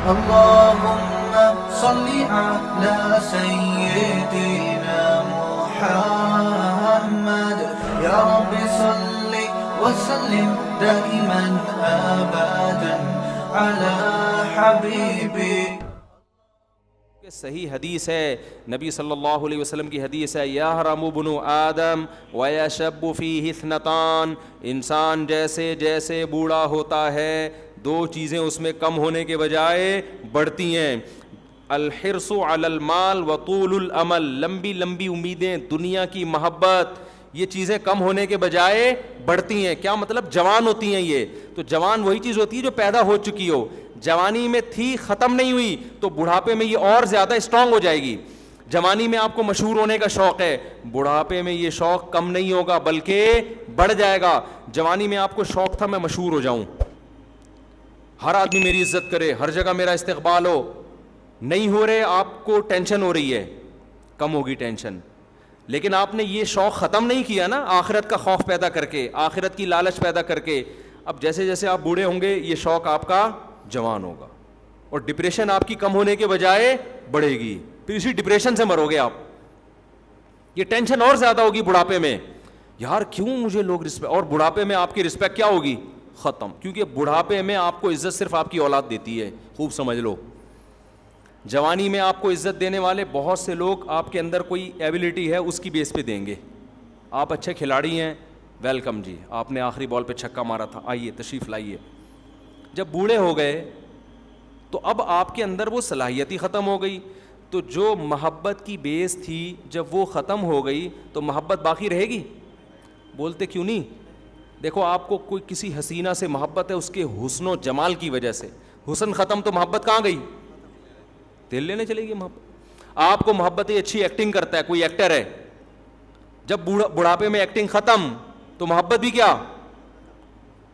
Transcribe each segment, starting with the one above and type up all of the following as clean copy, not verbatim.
اللهم صل على سيدنا محمد يا رب صل وسلم دائما ابدا على حبيبك. صحیح حدیث ہے، نبی صلی اللہ علیہ وسلم کی حدیث ہے، یحرم ابن آدم ویشب فیہ اثنتان، انسان جیسے جیسے بوڑھا ہوتا ہے دو چیزیں اس میں کم ہونے کے بجائے بڑھتی ہیں، الحرص علی المال وطول الامل، لمبی لمبی امیدیں، دنیا کی محبت، یہ چیزیں کم ہونے کے بجائے بڑھتی ہیں. کیا مطلب؟ جوان ہوتی ہیں یہ تو جوان وہی چیز ہوتی ہے جو پیدا ہو چکی ہو، جوانی میں تھی ختم نہیں ہوئی تو بڑھاپے میں یہ اور زیادہ اسٹرانگ ہو جائے گی. جوانی میں آپ کو مشہور ہونے کا شوق ہے، بڑھاپے میں یہ شوق کم نہیں ہوگا بلکہ بڑھ جائے گا. جوانی میں آپ کو شوق تھا میں مشہور ہو جاؤں، ہر آدمی میری عزت کرے، ہر جگہ میرا استقبال ہو، نہیں ہو رہے، آپ کو ٹینشن ہو رہی ہے، کم ہوگی ٹینشن. لیکن آپ نے یہ شوق ختم نہیں کیا نا، آخرت کا خوف پیدا کر کے، آخرت کی لالچ پیدا کر کے. اب جیسے جیسے آپ بوڑھے ہوں گے یہ شوق آپ کا جوان ہوگا، اور ڈپریشن آپ کی کم ہونے کے بجائے بڑھے گی، پھر اسی ڈپریشن سے مرو گے آپ. یہ ٹینشن اور زیادہ ہوگی بڑھاپے میں، یار کیوں مجھے لوگ رسپیکٹ، اور بڑھاپے میں آپ کی رسپیکٹ کیا ہوگی؟ ختم. کیونکہ بڑھاپے میں آپ کو عزت صرف آپ کی اولاد دیتی ہے، خوب سمجھ لو. جوانی میں آپ کو عزت دینے والے بہت سے لوگ آپ کے اندر کوئی ایبلٹی ہے اس کی بیس پہ دیں گے. آپ اچھے کھلاڑی ہیں، ویلکم جی، آپ نے آخری بال پہ چھکا مارا تھا، آئیے تشریف لائیے. جب بوڑھے ہو گئے تو اب آپ کے اندر وہ صلاحیت ہی ختم ہو گئی، تو جو محبت کی بیس تھی جب وہ ختم ہو گئی تو محبت باقی رہے گی؟ بولتے کیوں نہیں؟ دیکھو آپ کو کوئی کسی حسینہ سے محبت ہے اس کے حسن و جمال کی وجہ سے، حسن ختم تو محبت کہاں گئی؟ تیل لینے چلے گی محبت. آپ کو محبت ہے، اچھی ایکٹنگ کرتا ہے، کوئی ایکٹر ہے، جب بڑھاپے میں ایکٹنگ ختم تو محبت بھی کیا؟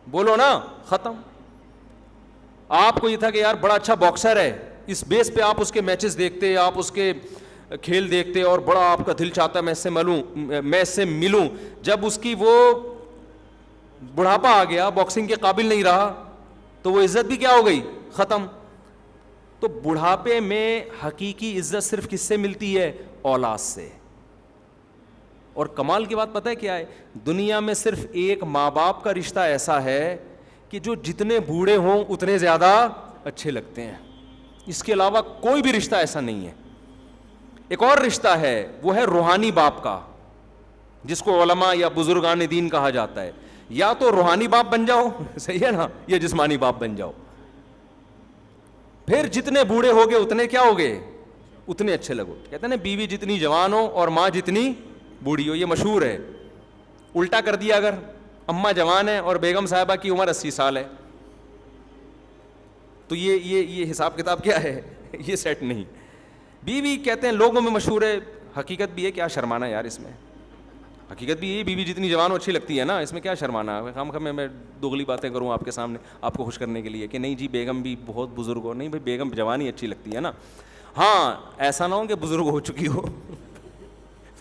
بولو نا، ختم. آپ کو یہ تھا کہ یار بڑا اچھا باکسر ہے، اس بیس پہ آپ اس کے میچز دیکھتے، آپ اس کے کھیل دیکھتے اور بڑا آپ کا دل چاہتا ہے میں اس سے ملوں. جب اس کی وہ بڑھاپا آ گیا، باکسنگ کے قابل نہیں رہا تو وہ عزت بھی کیا ہو گئی؟ ختم. تو بڑھاپے میں حقیقی عزت صرف کس سے ملتی ہے؟ اولاد سے. اور کمال کی بات پتہ ہے کیا ہے؟ دنیا میں صرف ایک ماں باپ کا رشتہ ایسا ہے کہ جو جتنے بوڑھے ہوں اتنے زیادہ اچھے لگتے ہیں، اس کے علاوہ کوئی بھی رشتہ ایسا نہیں ہے. ایک اور رشتہ ہے، وہ ہے روحانی باپ کا، جس کو علماء یا بزرگان دین کہا جاتا ہے. یا تو روحانی باپ بن جاؤ، صحیح ہے نا، یا جسمانی باپ بن جاؤ. پھر جتنے بوڑھے ہوگے اتنے کیا ہوگے؟ اتنے اچھے لگو. کہتے ہیں نا بیوی جتنی جوان ہو اور ماں جتنی بوڑھی ہو، یہ مشہور ہے. الٹا کر دیا، اگر اماں جوان ہے اور بیگم صاحبہ کی عمر 80 سال ہے تو یہ حساب کتاب کیا ہے؟ یہ سیٹ نہیں. بیوی کہتے ہیں لوگوں میں مشہور ہے، حقیقت بھی ہے، کیا شرمانا یار اس میں؟ حقیقت بھی یہ، بیوی جتنی جوان ہو اچھی لگتی ہے نا، اس میں کیا شرمانا ہے؟ خام خام میں دوغلی باتیں کروں آپ کے سامنے آپ کو خوش کرنے کے لیے کہ نہیں جی بیگم بھی بہت بزرگ ہو. نہیں بھائی، بیگم جوان ہی اچھی لگتی ہے نا. ہاں ایسا نہ ہو کہ بزرگ ہو چکی ہو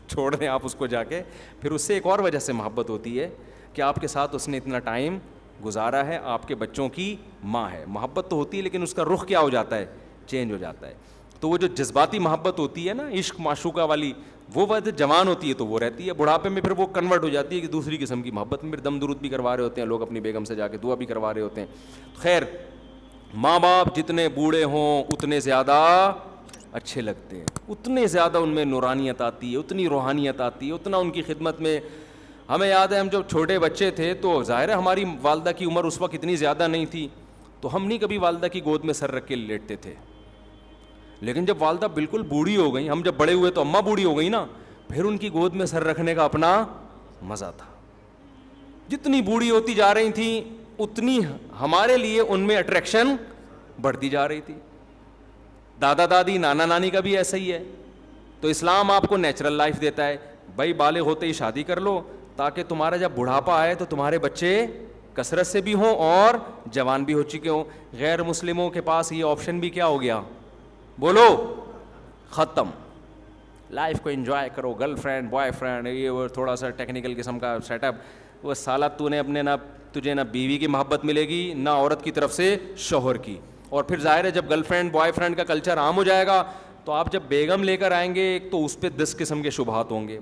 چھوڑ دیں آپ اس کو جا کے. پھر اس سے ایک اور وجہ سے محبت ہوتی ہے کہ آپ کے ساتھ اس نے اتنا ٹائم گزارا ہے، آپ کے بچوں کی ماں ہے. محبت تو ہوتی ہے لیکن اس کا رخ کیا ہو جاتا ہے؟ چینج ہو جاتا ہے. تو وہ جو جذباتی محبت ہوتی ہے نا، عشق معشوقہ والی، وہ وقت جوان ہوتی ہے تو وہ رہتی ہے. بڑھاپے میں پھر وہ کنورٹ ہو جاتی ہے کہ دوسری قسم کی محبت میں. پھر دم درود بھی کروا رہے ہوتے ہیں لوگ اپنی بیگم سے، جا کے دعا بھی کروا رہے ہوتے ہیں. خیر، ماں باپ جتنے بوڑھے ہوں اتنے زیادہ اچھے لگتے ہیں، اتنے زیادہ ان میں نورانیت آتی ہے، اتنی روحانیت آتی ہے، اتنا ان کی خدمت میں. ہمیں یاد ہے ہم جب چھوٹے بچے تھے تو ظاہر ہے ہماری والدہ کی عمر اس وقت اتنی زیادہ نہیں تھی تو ہم نہیں کبھی والدہ کی گود میں سر رکھ کے لیٹتے تھے. لیکن جب والدہ بالکل بوڑھی ہو گئی، ہم جب بڑے ہوئے تو اماں بوڑھی ہو گئی نا، پھر ان کی گود میں سر رکھنے کا اپنا مزہ تھا. جتنی بوڑھی ہوتی جا رہی تھیں اتنی ہمارے لیے ان میں اٹریکشن بڑھتی جا رہی تھی. دادا دادی نانا نانی کا بھی ایسا ہی ہے. تو اسلام آپ کو نیچرل لائف دیتا ہے، بھائی بالغ ہوتے ہی شادی کر لو تاکہ تمہارا جب بڑھاپا آئے تو تمہارے بچے کثرت سے بھی ہوں اور جوان بھی ہو چکے ہوں. غیر مسلموں کے پاس یہ آپشن بھی کیا ہو گیا؟ بولو، ختم. لائف کو انجوائے کرو، گرل فرینڈ بوائے فرینڈ، یہ وہ تھوڑا سا ٹیکنیکل قسم کا سیٹ اپ. وہ سالہ تو نے اپنے نہ تجھے نہ بیوی کی محبت ملے گی نہ عورت کی طرف سے شوہر کی. اور پھر ظاہر ہے جب گرل فرینڈ بوائے فرینڈ کا کلچر عام ہو جائے گا تو آپ جب بیگم لے کر آئیں گے ایک تو اس پہ 10 قسم کے شبہات ہوں گے.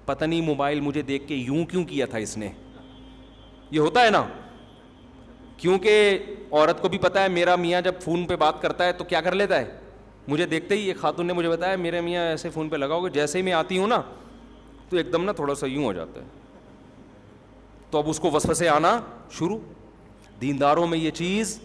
پتہ نہیں موبائل مجھے دیکھ کے یوں کیوں کیا تھا اس نے, یہ ہوتا ہے نا. کیونکہ عورت کو بھی پتہ ہے میرا میاں جب فون پہ بات کرتا ہے تو کیا کر لیتا ہے, مجھے دیکھتے ہی ایک خاتون نے مجھے بتایا میرے میاں ایسے فون پہ لگاؤ گے جیسے ہی میں آتی ہوں نا تو ایک دم نا تھوڑا سا یوں ہو جاتا ہے. تو اب اس کو وسوسے آنا شروع. دینداروں میں یہ چیز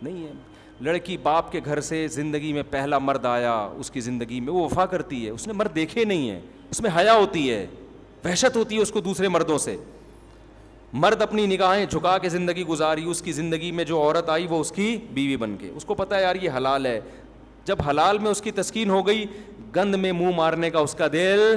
نہیں ہے. لڑکی باپ کے گھر سے زندگی میں پہلا مرد آیا, اس کی زندگی میں وہ وفا کرتی ہے, اس نے مرد دیکھے نہیں ہیں, اس میں حیا ہوتی ہے, وحشت ہوتی ہے اس کو دوسرے مردوں سے. مرد اپنی نگاہیں جھکا کے زندگی گزاری, اس کی زندگی میں جو عورت آئی وہ اس کی بیوی بن کے, اس کو پتہ ہے یار یہ حلال ہے. جب حلال میں اس کی تسکین ہو گئی, گند میں منہ مارنے کا اس کا دل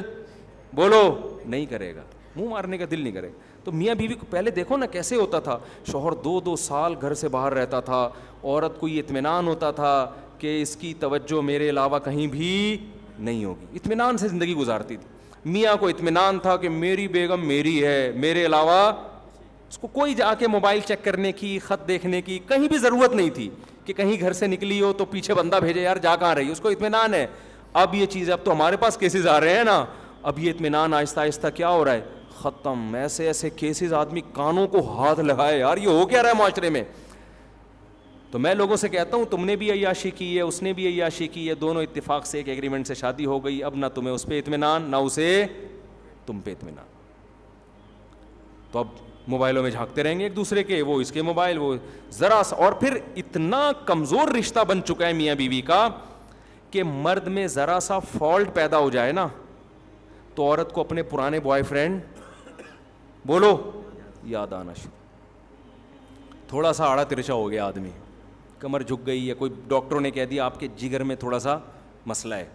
بولو نہیں کرے گا, منہ مارنے کا دل نہیں کرے گا. تو میاں بیوی کو پہلے دیکھو نا کیسے ہوتا تھا, شوہر 2 سال گھر سے باہر رہتا تھا, عورت کو یہ اطمینان ہوتا تھا کہ اس کی توجہ میرے علاوہ کہیں بھی نہیں ہوگی, اطمینان سے زندگی گزارتی تھی. میاں کو اطمینان تھا کہ میری بیگم میری ہے, میرے علاوہ اس کو کوئی جا کے موبائل چیک کرنے کی, خط دیکھنے کی کہیں بھی ضرورت نہیں تھی کہ کہیں گھر سے نکلی ہو تو پیچھے بندہ بھیجے یار جا کہاں رہی, اس کو اطمینان ہے. اب یہ چیز, اب تو ہمارے پاس کیسز آ رہے ہیں نا, اب یہ اطمینان آہستہ آہستہ کیا ہو رہا ہے, ختم. ایسے ایسے کیسز آدمی کانوں کو ہاتھ لگائے یار یہ ہو کیا رہا ہے معاشرے میں. تو میں لوگوں سے کہتا ہوں تم نے بھی عیاشی کی ہے, اس نے بھی عیاشی کی ہے, دونوں اتفاق سے ایک ایگریمنٹ سے شادی ہو گئی, اب نہ تمہیں اس پہ اطمینان نہ اسے تم پہ اطمینان. تو اب موبائلوں میں جھانکتے رہیں گے ایک دوسرے کے, وہ اس کے موبائل, وہ ذرا سا. اور پھر اتنا کمزور رشتہ بن چکا ہے میاں بیوی کا کہ مرد میں ذرا سا فالٹ پیدا ہو جائے نا تو عورت کو اپنے پرانے بوائے فرینڈ بولو یاد آنا شروع. تھوڑا سا آڑا ترچا ہو گیا آدمی, کمر جھک گئی ہے, کوئی ڈاکٹروں نے کہہ دیا آپ کے جگر میں تھوڑا سا مسئلہ ہے,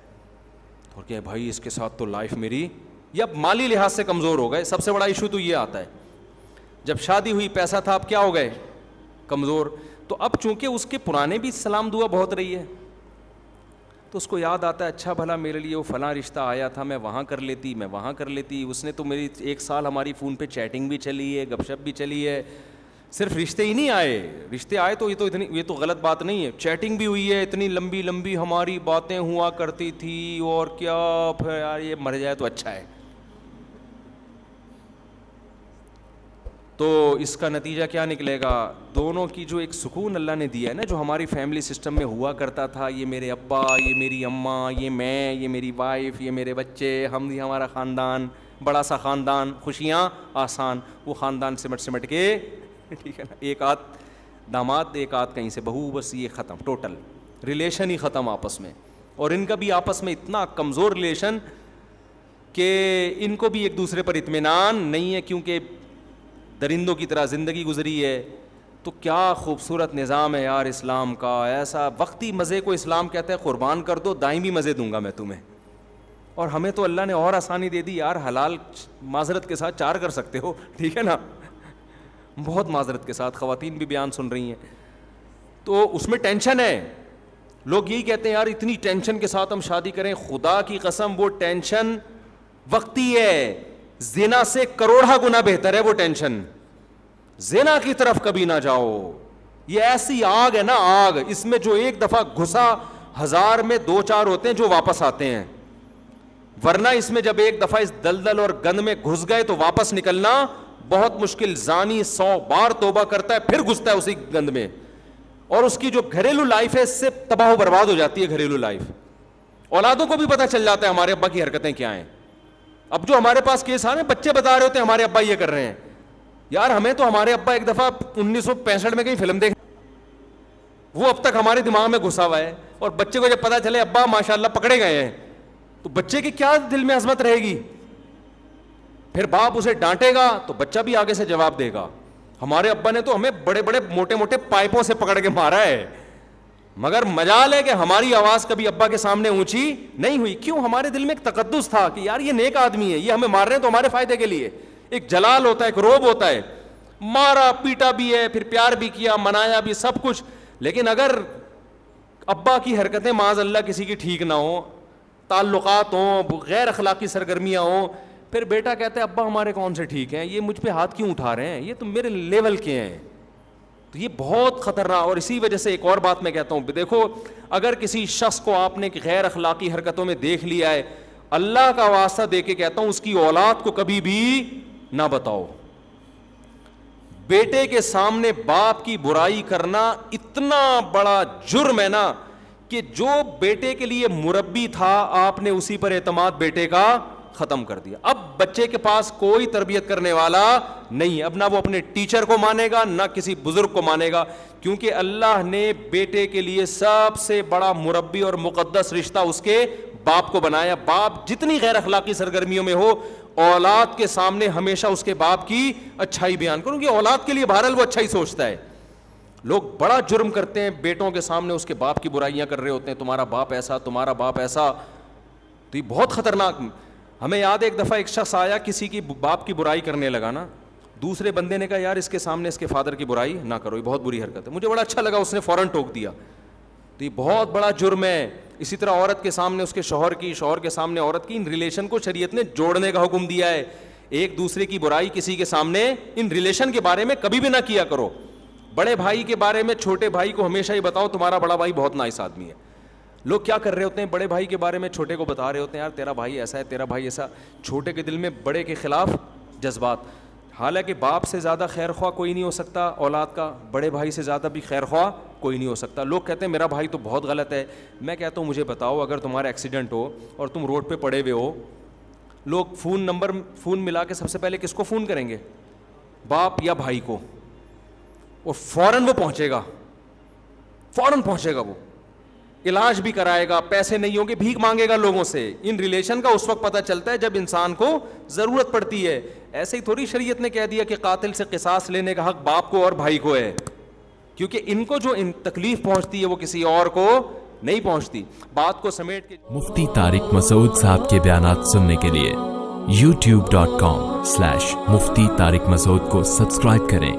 اور کہ بھائی اس کے ساتھ تو لائف میری, یا مالی لحاظ سے کمزور ہو گئے. سب سے بڑا ایشو تو یہ آتا ہے جب شادی ہوئی پیسہ تھا, اب کیا ہو گئے کمزور. تو اب چونکہ اس کے پرانے بھی سلام دعا بہت رہی ہے تو اس کو یاد آتا ہے اچھا بھلا میرے لیے وہ فلاں رشتہ آیا تھا, میں وہاں کر لیتی, میں وہاں کر لیتی, اس نے تو میری 1 سال ہماری فون پہ چیٹنگ بھی چلی ہے, گپ شپ بھی چلی ہے. صرف رشتے ہی نہیں آئے, رشتے آئے تو یہ تو غلط بات نہیں ہے, چیٹنگ بھی ہوئی ہے, اتنی لمبی لمبی ہماری باتیں ہوا کرتی تھی, اور کیا پھر یار یہ مر جائے تو اچھا ہے. تو اس کا نتیجہ کیا نکلے گا, دونوں کی جو ایک سکون اللہ نے دیا ہے نا, جو ہماری فیملی سسٹم میں ہوا کرتا تھا, یہ میرے ابا, یہ میری اماں, یہ میں, یہ میری وائف, یہ میرے بچے, ہم یہ ہمارا خاندان, بڑا سا خاندان, خوشیاں آسان, وہ خاندان سمٹ کے ٹھیک ہے نا, ایک آدھ داماد ایک آدھ کہیں سے بہو, بس یہ ختم, ٹوٹل ریلیشن ہی ختم آپس میں. اور ان کا بھی آپس میں اتنا کمزور ریلیشن کہ ان کو بھی ایک دوسرے پر اطمینان نہیں ہے, کیونکہ درندوں کی طرح زندگی گزری ہے. تو کیا خوبصورت نظام ہے یار اسلام کا, ایسا وقتی مزے کو اسلام کہتا ہے قربان کر دو, دائمی مزے دوں گا میں تمہیں. اور ہمیں تو اللہ نے اور آسانی دے دی یار, حلال معذرت کے ساتھ 4 کر سکتے ہو, ٹھیک ہے نا, بہت معذرت کے ساتھ. خواتین بھی بیان سن رہی ہیں تو اس میں ٹینشن ہے. لوگ یہی کہتے ہیں یار اتنی ٹینشن کے ساتھ ہم شادی کریں, خدا کی قسم وہ ٹینشن وقتی ہے, زنا سے کروڑا گنا بہتر ہے وہ ٹینشن. زنا کی طرف کبھی نہ جاؤ, یہ ایسی آگ ہے نا آگ, اس میں جو ایک دفعہ گھسا 1000 میں 2-4 ہوتے ہیں جو واپس آتے ہیں, ورنہ اس میں جب ایک دفعہ اس دلدل اور گند میں گھس گئے تو واپس نکلنا بہت مشکل. زانی 100 بار توبہ کرتا ہے پھر گھستا ہے اسی گند میں, اور اس کی جو گھریلو لائف ہے اس سے تباہ و برباد ہو جاتی ہے گھریلو لائف. اولادوں کو بھی پتہ چل جاتا ہے ہمارے ابا کی حرکتیں کیا ہیں. اب جو ہمارے پاس کیس آ رہے ہیں, بچے بتا رہے ہوتے ہیں ہمارے ابا یہ کر رہے ہیں. یار ہمیں تو ہمارے ابا ایک دفعہ 1965 میں کہیں فلم دیکھ, وہ اب تک ہمارے دماغ میں گھسا ہوا ہے. اور بچے کو جب پتا چلے ابا ماشاءاللہ پکڑے گئے ہیں, تو بچے کی کیا دل میں عظمت رہے گی. پھر باپ اسے ڈانٹے گا تو بچہ بھی آگے سے جواب دے گا, ہمارے ابا نے تو ہمیں بڑے بڑے موٹے موٹے پائپوں سے پکڑ کے مارا ہے, مگر مجال ہے کہ ہماری آواز کبھی ابا کے سامنے اونچی نہیں ہوئی. کیوں؟ ہمارے دل میں ایک تقدس تھا کہ یار یہ نیک آدمی ہے, یہ ہمیں مار رہے ہیں تو ہمارے فائدے کے لیے. ایک جلال ہوتا ہے, ایک روب ہوتا ہے. مارا پیٹا بھی ہے, پھر پیار بھی کیا, منایا بھی, سب کچھ. لیکن اگر ابا کی حرکتیں معاذ اللہ کسی کی ٹھیک نہ ہوں, تعلقات ہوں, غیر اخلاقی سرگرمیاں ہوں, پھر بیٹا کہتا ہے ابا ہمارے کون سے ٹھیک ہیں, یہ مجھ پہ ہاتھ کیوں اٹھا رہے ہیں, یہ تو میرے لیول کے ہیں. تو یہ بہت خطرناک. اور اسی وجہ سے ایک اور بات میں کہتا ہوں, دیکھو اگر کسی شخص کو آپ نے غیر اخلاقی حرکتوں میں دیکھ لیا ہے, اللہ کا واسطہ دے کے کہتا ہوں اس کی اولاد کو کبھی بھی نہ بتاؤ. بیٹے کے سامنے باپ کی برائی کرنا اتنا بڑا جرم ہے نا کہ جو بیٹے کے لیے مربی تھا آپ نے اسی پر اعتماد بیٹے کا ختم کر دیا. اب بچے کے پاس کوئی تربیت کرنے والا نہیں, اب نہ وہ اپنے ٹیچر کو مانے گا نہ کسی بزرگ کو مانے گا, کیونکہ اللہ نے بیٹے کے لیے سب سے بڑا مربی اور مقدس رشتہ اس کے باپ کو بنایا. باپ جتنی غیر اخلاقی سرگرمیوں میں ہو, اولاد کے سامنے ہمیشہ اس کے باپ کی اچھائی بیان کروں, کہ اولاد کے لیے بہرحال وہ اچھا ہی سوچتا ہے. لوگ بڑا جرم کرتے ہیں, بیٹوں کے سامنے اس کے باپ کی برائیاں کر رہے ہوتے ہیں, تمہارا باپ ایسا, تمہارا باپ ایسا. تو یہ بہت خطرناک. ہمیں یاد ہے ایک دفعہ ایک شخص آیا کسی کی باپ کی برائی کرنے لگا نا, دوسرے بندے نے کہا یار اس کے سامنے اس کے فادر کی برائی نہ کرو, یہ بہت بری حرکت ہے. مجھے بڑا اچھا لگا, اس نے فوراً ٹوک دیا. تو یہ بہت بڑا جرم ہے. اسی طرح عورت کے سامنے اس کے شوہر کی, شوہر کے سامنے عورت کی, ان ریلیشن کو شریعت نے جوڑنے کا حکم دیا ہے. ایک دوسرے کی برائی کسی کے سامنے ان ریلیشن کے بارے میں کبھی بھی نہ کیا کرو. بڑے بھائی کے بارے میں چھوٹے بھائی کو ہمیشہ ہی بتاؤ تمہارا بڑا بھائی بہت نائس آدمی ہے. لوگ کیا کر رہے ہوتے ہیں, بڑے بھائی کے بارے میں چھوٹے کو بتا رہے ہوتے ہیں یار تیرا بھائی ایسا ہے, تیرا بھائی ایسا. چھوٹے کے دل میں بڑے کے خلاف جذبات. حالانکہ باپ سے زیادہ خیر خواہ کوئی نہیں ہو سکتا اولاد کا, بڑے بھائی سے زیادہ بھی خیر خواہ کوئی نہیں ہو سکتا. لوگ کہتے ہیں میرا بھائی تو بہت غلط ہے. میں کہتا ہوں مجھے بتاؤ اگر تمہارا ایکسیڈنٹ ہو اور تم روڈ پہ پڑے ہوئے ہو, لوگ فون ملا کے سب سے پہلے کس کو فون کریں گے, باپ یا بھائی کو, اور فوراً وہ پہنچے گا, فوراً پہنچے گا, وہ علاج بھی کرائے گا, پیسے نہیں ہوں گے بھیک مانگے گا لوگوں سے. ان ریلیشن کا اس وقت پتہ چلتا ہے جب انسان کو ضرورت پڑتی ہے. ایسے ہی تھوڑی شریعت نے کہہ دیا کہ قاتل سے قصاص لینے کا حق باپ کو اور بھائی کو ہے, کیونکہ ان کو جو تکلیف پہنچتی ہے وہ کسی اور کو نہیں پہنچتی. بات کو سمیٹ کے مفتی طارق مسعود صاحب کے بیانات سننے کے لیے youtube.com/مفتی طارق مسعود کو سبسکرائب کریں,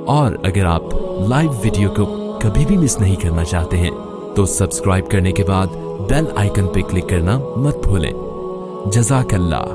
اور اگر آپ لائیو ویڈیو کو کبھی بھی مس نہیں کرنا چاہتے ہیں تو سبسکرائب کرنے کے بعد بیل آئیکن پہ کلک کرنا مت بھولیں. جزاک اللہ.